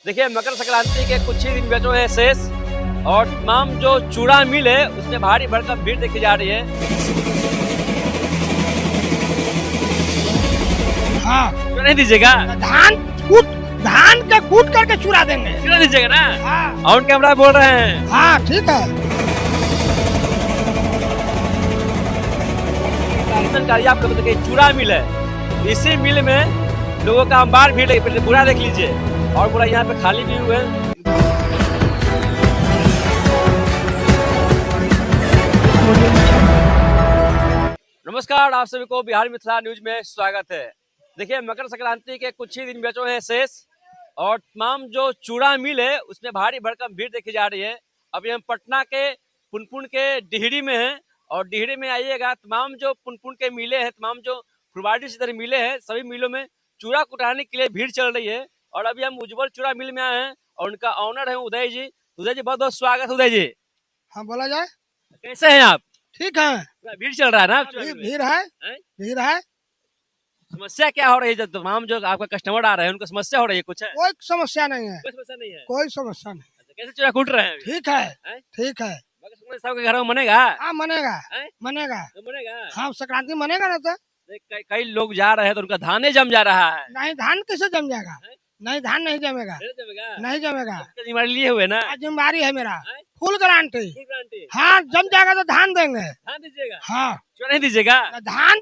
देखिए मकर संक्रांति के कुछ ही दिन बचे हैं शेष और तमाम जो चूड़ा मिल है उसमें भारी भरकम भीड़ देखी जा रही है। हाँ, चूड़ा नहीं दीजिएगा, धान के कूट करके चूड़ा देंगे। चूड़ा दीजिएगा ना। हाँ, ऑन कैमरा बोल रहे हैं। हाँ ठीक है। जानकारी आप लोगों को देखिए चूड़ा मिल है, इसी मिल में लोगों का अंबार भीड़ है। बुरा देख लीजिए और पूरा यहाँ पे खाली भी हुए। नमस्कार, आप सभी को बिहार मिथिला न्यूज में स्वागत है। देखिए मकर संक्रांति के कुछ ही दिन बचे हैं शेष और तमाम जो चूड़ा मिल है उसमें भारी भरकम भीड़ देखी जा रही है। अभी हम पटना के पुनपुन के डिहरी में हैं और डिहरी में आइएगा, तमाम जो पुनपुन के मिले हैं, तमाम जो फुलवाड़ी से इधर मिले हैं, सभी मिलों में चूड़ा कुटाने के लिए भीड़ चल रही है। और अभी हम उज्जवल चूड़ा मिल में आए हैं और उनका ऑनर है उदय जी। उदय जी बहुत बहुत स्वागत है। उदय जी हाँ बोला जाए। कैसे हैं आप? ठीक है। भीड़ चल रहा है ना? भीड़ है, भीड़ है। समस्या क्या हो रही है? जो तमाम जो आपका कस्टमर आ रहे हैं उनको समस्या हो रही है? कुछ है? कोई समस्या नहीं है, कोई समस्या नहीं है। कोई समस्या नहीं। अच्छा, कैसे चूड़ा कूट रहे हैं? ठीक है, ठीक है। मकर संक्रांति सबके घर में मनेगा? हाँ मनेगा, हैं? मनेगा। तो मनेगा। हाँ संक्रांति मनेगा ना तो। कई लोग जा रहे हैं तो उनका धाने जम जा रहा है। नहीं धान कैसे जम जाएगा? हैं? नहीं धान नहीं जमेगा, नहीं जमेगा? नहीं जमेगा। उसका जिम्मेदारी लिए हुए ना? जिम्मेदारी है मेरा, हैं? Full guarantee. Full guarantee. हाँ जम जाएगा तो धान देंगे। धान दीजिएगा? हाँ चूड़ा नहीं दीजिएगा? धान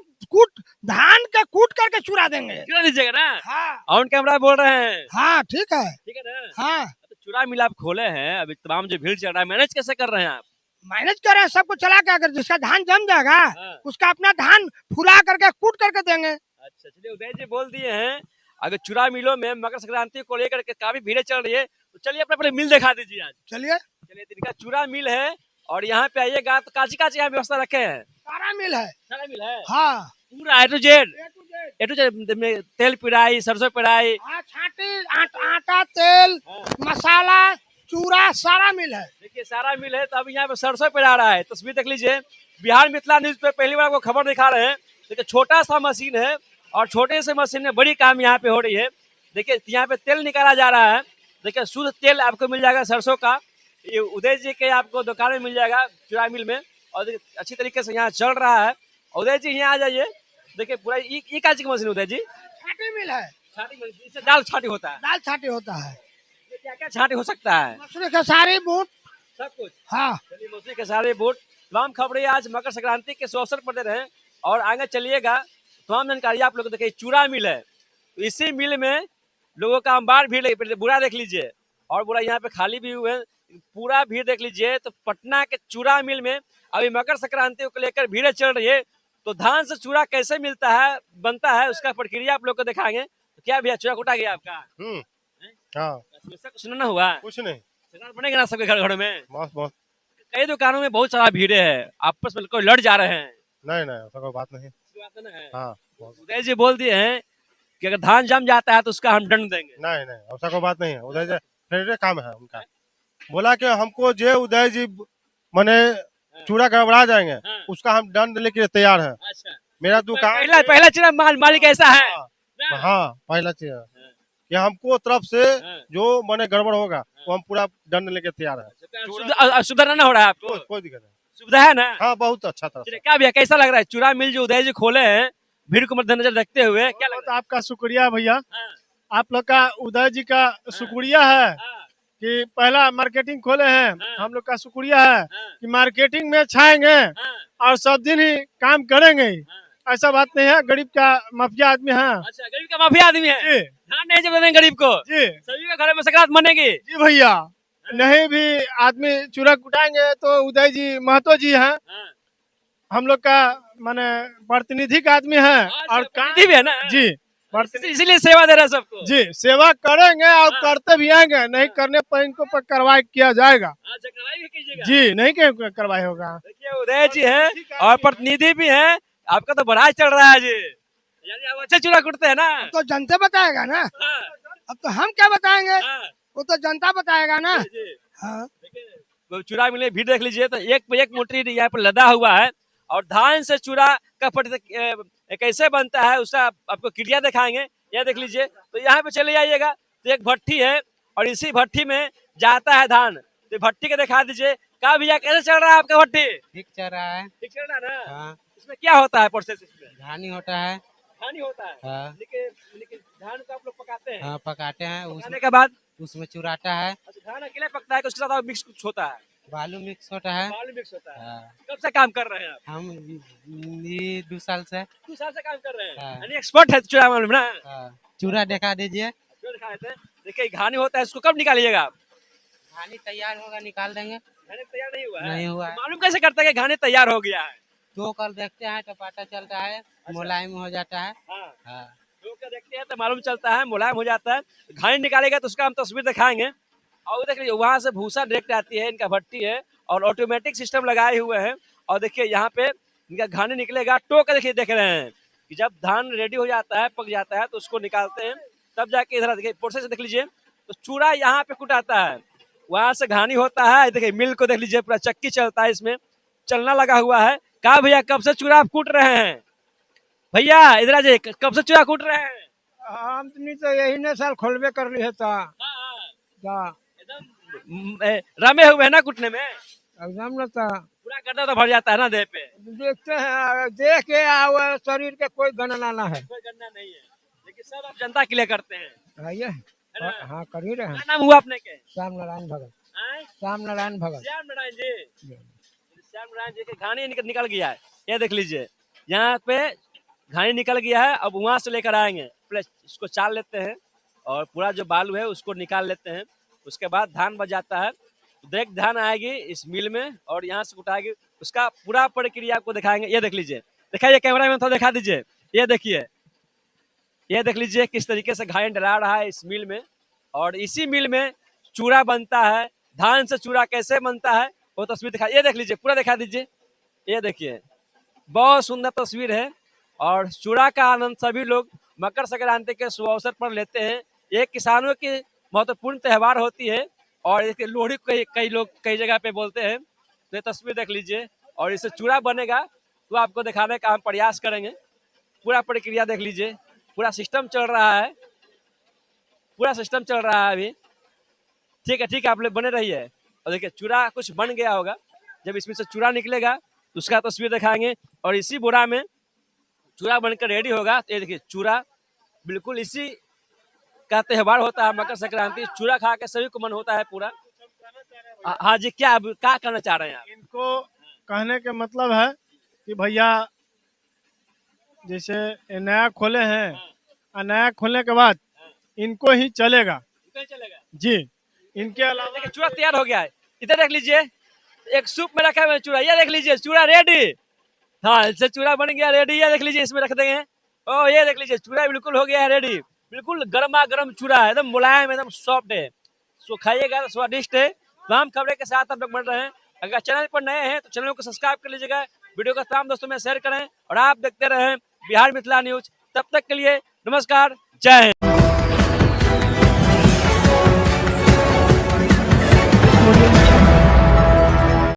के कूट करके चूड़ा देंगे। चूड़ा दीजिएगा ना? हाँ ऑन कैमरा बोल रहे हैं। हाँ ठीक है। ठीक है ना? हाँ तो चूड़ा मिल आप खोले हैं, अभी तमाम जो भीड़ चल रहा है, मैनेज कैसे कर रहे हैं आप? मैनेज करें सबको चला के, अगर जिसका धान जम जाएगा हाँ। उसका अपना धान फुला करके कूट करके देंगे। अच्छा चलिए, उदय जी बोल दिए हैं अगर चूड़ा मिलों में मकर संक्रांति को लेकर के काफी भीड़ चल रही है, तो चलिए अपने अपने मिल दिखा दीजिए आज। चलिए चलिए, इनका चूड़ा मिल है और यहाँ पे आइएगा तो काची काची यहाँ व्यवस्था रखे हैं। सारा मिल है। सारा मिल है हाँ पूरा A to Z। A to Z। A to Z में तेल पिराई, सरसों पिराई। हाँ छाटी आटा तेल हाँ। मसाला चूड़ा सारा मिल है। देखिए सारा मिल है। तो अभी यहाँ पे सरसों पिरा रहा है, तस्वीर देख लीजिए। बिहार मिथिला न्यूज पे पहली बार आपको खबर दिखा रहे हैं। देखिए छोटा सा मशीन है और छोटे से मशीन में बड़ी काम यहाँ पे हो रही है। देखिए यहाँ पे तेल निकाला जा रहा है। देखिए शुद्ध तेल आपको मिल जाएगा सरसों का। ये उदय जी के आपको दुकान में मिल जाएगा चूड़ा मिल में। और देखिए अच्छी तरीके से यहाँ चल रहा है। उदय जी यहाँ आ जाइए। देखिए पूरा ये काची की मशीन उदय जी? छाटी मिल है। छाटी मशीन, इससे दाल छाटी होता है। दाल छाटी होता है। क्या क्या छाटी हो सकता है? मसूरी के सारे बूट सब कुछ। हाँ चलिए मौसरी के सारे बूट। तमाम खबरें आज मकर संक्रांति के शुभ अवसर पर दे रहे हैं और आगे चलिएगा तमाम जानकारी आप लोग देखिए। चूड़ा मिल है, इसी मिल में लोगों का अंबार भीड़ है। बुरा देख लीजिए और बुरा यहाँ पे खाली भी हुए हैं। पूरा भीड़ देख लीजिए। तो पटना के चूड़ा मिल में अभी मकर संक्रांति को लेकर भीड़ चल रही है। तो धान से चूड़ा कैसे मिलता है, बनता है, उसका प्रक्रिया आप लोग को दिखाएंगे। तो क्या भैया चूड़ा कुटा गया आपका? हाँ समस्या कुछ ना हुआ? कुछ नहीं, सरकार बनेगा ना सबके घर घर में? बस बस। कई दुकानों में बहुत सारा भीड़ है, आपस में कोई लड़ जा रहे हैं। नहीं नहीं ऐसा कोई बात नहीं। बात है ना? हाँ बस। उदय जी बोल दिए हैं कि अगर धान जम जाता है तो उसका हम दंड देंगे। नहीं नहीं ऐसा कोई बात नहीं है। उदय जी फेवरेट काम है उनका। बोला कि हमको जो उदय जी मने चूड़ा गड़बड़ा जाएंगे हाँ। उसका हम दंड लेके तैयार है। अच्छा, मेरा दुकान पहला पहला चीज मालिक ऐसा है। हाँ, हाँ पहला चीज है कि हमको तरफ से जो मने गड़बड़ होगा वो हम पूरा दंड लेके तैयार है। सुधरना ना हो रहा है आपको? कोई दिक्कत नहीं। सुविधा है ना? हाँ बहुत अच्छा तरह से। क्या भैया कैसा लग रहा है चूड़ा मिल जो उदय जी खोले हैं, भीड़ को मद्देनजर रखते हुए? क्या लग बहुत रहा आपका शुक्रिया भैया। है? आप लोग का उदय जी का शुक्रिया है हाँ, कि पहला मार्केटिंग खोले हैं। हाँ। हम लोग का शुक्रिया है हाँ, कि मार्केटिंग में छाएंगे हाँ, और सब दिन ही काम करेंगे। हाँ। ऐसा बात नहीं है, गरीब का माफिया आदमी है। अच्छा, गरीब का माफिया आदमी है। जी धान नहीं जब देंगे गरीब को, जी सभी के घर में संक्रांत मनेगी। जी भैया। नहीं भी आदमी चूड़ा कुटाएंगे तो उदय जी महतो जी हैं। हाँ। हम लोग का माने प्रतिनिधि का आदमी है और काम भी है ना? जी इसीलिए सेवा दे रहे हैं सबको। जी सेवा करेंगे और हाँ। करते भी आएंगे। नहीं करने पर इनको पर कार्रवाई किया जाएगा। अच्छा, कार्रवाई भी कीजिएगा। जी नहीं क्या कार्रवाई होगा। देखिए उदय जी हैं और प्रतिनिधि भी हैं। आपका तो बड़ा चल रहा है जी, यानी आप अच्छा चूड़ा कुटते हैं ना? तो जनता बताएगा ना, हाँ, अब तो हम क्या बताएंगे, हाँ, वो तो जनता बताएगा ना। जी, जी। हाँ देखिए तो चूड़ा मिले भीड़ देख लीजिए। तो एक पे एक मोटी यहाँ पर लदा हुआ है और धान से चूड़ा का कैसे बनता है उसका आपको क्रिया दिखाएंगे। यह देख लीजिए। तो यहाँ पे चले जाइएगा तो एक भट्ठी है और इसी भट्टी में जाता है धान। तो भट्टी के दिखा दीजिए। कहा भैया कैसे चल रहा है आपका भट्टी? ठीक चल रहा है। ठीक चल रहा है ना? हाँ, इसमें क्या होता है प्रोसेस? इसमें धानी होता है। धान ही होता है। हाँ, लेकिन धान को आप लोग पकाते हैं। हाँ पकाते हैं। पकाने के बाद उसमें चुराता है। अच्छा, धान अकेले पकता है कि उसके साथ और मिक्स कुछ होता है? बालू मिक्स होता है। बालू मिक्स होता है। हाँ, कब से काम कर रहे हैं आप? हम ये 2 साल से। 2 साल से काम कर रहे हैं। हाँ। यानी एक्सपर्ट है चूड़ा मालूम ना? हाँ, चूरा दिखा दीजिए। जो दिखा देते हैं। देखिए घानी होता है, इसको कब निकालिएगा आप? धानी तैयार होगा निकाल देंगे। घानी तैयार नहीं हुआ है? नहीं हुआ है। तो मालूम कैसे करता है कि घानी तैयार हो गया है? 2 कल देखते हैं तो पता चलता है, मुलायम हो जाता है। हाँ, हाँ, धो के देखते हैं तो मालूम चलता है, मुलायम हो जाता है। घानी निकालेगा तो उसका हम तस्वीर दिखाएंगे। और वो देख लीजिए वहां से भूसा डायरेक्ट आती है, इनका भट्टी है और ऑटोमेटिक सिस्टम लगाए हुए हैं। और देखिए यहाँ पे इनका घानी निकलेगा, टो के देखिए देख रहे हैं कि जब धान रेडी हो जाता है, पक जाता है तो उसको निकालते हैं, तब जाके इधर देखिए प्रोसेस देख लीजिए। तो चूड़ा यहाँ पे कुटाता है, वहां से घानी होता है। देखिए मिल को देख लीजिए, पूरा चक्की चलता है, इसमें चलना लगा हुआ है। कहा भैया कब से चूड़ा आप कूट रहे हैं? भैया इधर आ जाइए, कब से चूड़ा कूट रहे हैं? हम तो यही ने साल खोलबे कर ली है ता रमे हुए हैं ना कुटने में? एकदम न ता पूरा गर्दा तो भर जाता है ना देह पे? देखते हैं, देख के आओ शरीर के कोई गणना ना है। कोई गन्ना नहीं है, लेकिन सब आप जनता के लिए करते हैं। है ये? है ना? हाँ कर ही रहे हैं। क्या नाम हुआ अपने के? श्याम नारायण भगत। आए? श्याम नारायण भगत। श्याम नारायण जी। श्याम नारायण जी के घानी निकल गया है, ये देख लीजिए। यहाँ पे घानी निकल गया है, अब वहां से लेकर आएंगे। प्लस इसको चाल लेते हैं और पूरा जो बालू है उसको निकाल लेते हैं। उसके बाद धान बच जाता है, डायरेक्ट धान आएगी इस मिल में और यहाँ से उठाएगी। उसका पूरा प्रक्रिया आपको दिखाएंगे। ये देख लीजिए, दिखाइए कैमरा में, थोड़ा दिखा दीजिए। ये देखिए, ये देख लीजिए किस तरीके से घानी डला रहा है इस मिल में। और इसी मिल में चूड़ा बनता है। धान से चूड़ा कैसे बनता है वो तस्वीर दिखा, ये देख लीजिए, पूरा दिखा दीजिए। ये देखिए बहुत सुंदर तस्वीर है। और चूड़ा का आनंद सभी लोग मकर संक्रांति के शुभ अवसर पर लेते हैं। ये किसानों की महत्वपूर्ण त्यौहार होती है और इसके लोहड़ी कई लोग कई जगह पे बोलते हैं। तो ये तस्वीर देख लीजिए और इससे चूड़ा बनेगा तो आपको दिखाने का हम प्रयास करेंगे। पूरा प्रक्रिया देख लीजिए, पूरा सिस्टम चल रहा है, पूरा सिस्टम चल रहा है अभी। ठीक है, आप लोग बने रहिए। और देखिए चूड़ा कुछ बन गया होगा, जब इसमें से चूड़ा निकलेगा तो उसका तस्वीर दिखाएंगे। और इसी बोरा में चूड़ा बनकर रेडी होगा। तो ये देखिए चूड़ा बिल्कुल इसी का त्योहार होता है मकर संक्रांति। चूड़ा खा के सभी को मन होता है पूरा। हाँ जी, क्या कहना चाह रहे हैं आप? इनको कहने के मतलब है कि भैया जैसे ये नया खोले हैं और नया खोलने के बाद इनको ही चलेगा चलेगा जी। इनके अलावा देखिए चूड़ा तैयार हो गया है, इधर देख लीजिए, एक सूप में रखा हुआ है चूड़ा। ये देख लीजिए चूड़ा रेडी। हाँ, इससे चूड़ा बन गया रेडी। ये देख लीजिए, इसमें रख देंगे। ओ ये देख लीजिए चूड़ा बिल्कुल हो गया है रेडी। बिल्कुल गर्मा गर्म चूड़ा है, एकदम मुलायम, एकदम सॉफ्ट है। सो खाइएगा तो स्वादिष्ट है। तमाम खबरें के साथ आप लोग बन रहे हैं। अगर चैनल पर नए हैं तो चैनल को सब्सक्राइब कर लीजिएगा, वीडियो को तमाम दोस्तों में शेयर करें और आप देखते रहें बिहार मिथिला न्यूज। तब तक के लिए नमस्कार, जय हिंद।